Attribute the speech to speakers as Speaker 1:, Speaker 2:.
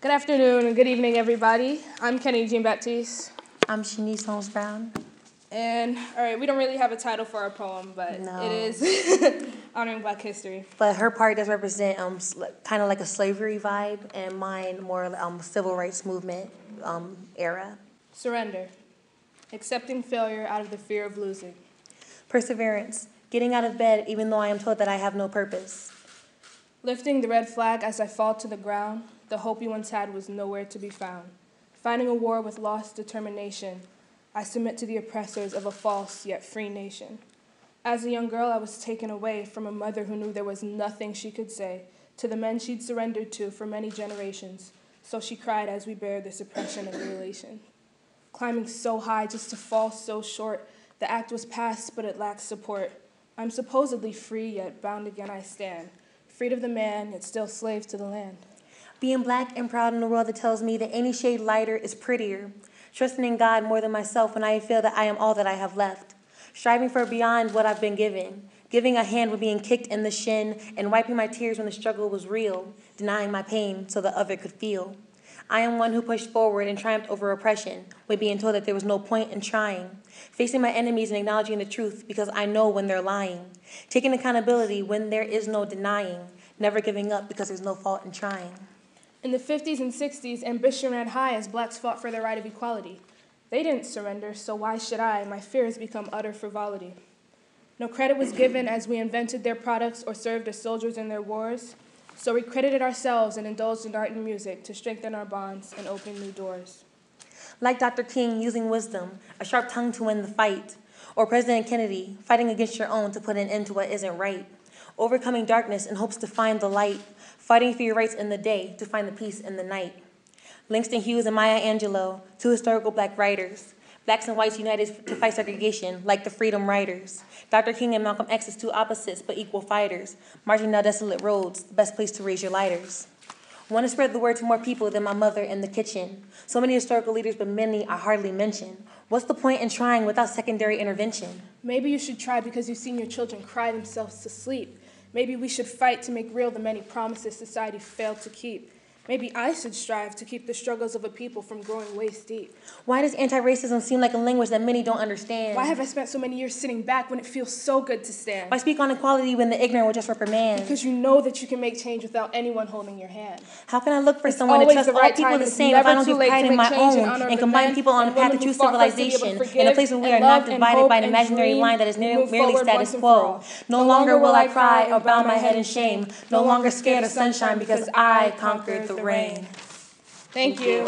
Speaker 1: Good afternoon and good evening, everybody. I'm Kenny Jean Baptiste.
Speaker 2: I'm Shaniece Holmes-Brown.
Speaker 1: And, all right, we don't really have a title for our poem, but it is honoring Black history.
Speaker 2: But her part does represent kind of like a slavery vibe, and mine more civil rights movement era.
Speaker 1: Surrender. Accepting failure out of the fear of losing.
Speaker 2: Perseverance. Getting out of bed even though I am told that I have no purpose.
Speaker 1: Lifting the red flag as I fall to the ground. The hope you once had was nowhere to be found. Fighting a war with lost determination. I submit to the oppressors of a false yet free nation. As a young girl, I was taken away from a mother who knew there was nothing she could say to the men she'd surrendered to for many generations. So she cried as we bared this oppression and mutilation. Climbing so high just to fall so short, the act was passed, but it lacked support. I'm supposedly free, yet bound again I stand. Freed of the man, yet still slave to the land.
Speaker 2: Being Black and proud in a world that tells me that any shade lighter is prettier. Trusting in God more than myself when I feel that I am all that I have left. Striving for beyond what I've been given. Giving a hand when being kicked in the shin, and wiping my tears when the struggle was real. Denying my pain so the other could feel. I am one who pushed forward and triumphed over oppression, when being told that there was no point in trying. Facing my enemies and acknowledging the truth because I know when they're lying. Taking accountability when there is no denying. Never giving up because there's no fault in trying.
Speaker 1: In the 50s and 60s, ambition ran high as Blacks fought for their right of equality. They didn't surrender, so why should I? My fears become utter frivolity. No credit was given as we invented their products or served as soldiers in their wars. So we credited ourselves and indulged in art and music to strengthen our bonds and open new doors.
Speaker 2: Like Dr. King using wisdom, a sharp tongue to win the fight. Or President Kennedy fighting against your own to put an end to what isn't right. Overcoming darkness in hopes to find the light. Fighting for your rights in the day to find the peace in the night. Langston Hughes and Maya Angelou, two historical Black writers. Blacks and whites united to fight segregation, like the Freedom Riders. Dr. King and Malcolm X's two opposites but equal fighters, marching down desolate roads, the best place to raise your lighters. Want to spread the word to more people than my mother in the kitchen. So many historical leaders, but many I hardly mention. What's the point in trying without secondary intervention?
Speaker 1: Maybe you should try because you've seen your children cry themselves to sleep. Maybe we should fight to make real the many promises society failed to keep. Maybe I should strive to keep the struggles of a people from growing waist deep.
Speaker 2: Why does anti-racism seem like a language that many don't understand?
Speaker 1: Why have I spent so many years sitting back when it feels so good to stand?
Speaker 2: Why speak on equality when the ignorant will just reprimand?
Speaker 1: Because you know that you can make change without anyone holding your hand.
Speaker 2: How can I look for someone to trust all people the same if I don't take pride in my own and combine people on a path to true civilization in a place where we are not divided by an imaginary line that is merely status quo? No longer will I cry or bow my head in shame. No longer scared of sunshine because I conquered the rain.
Speaker 1: Thank you.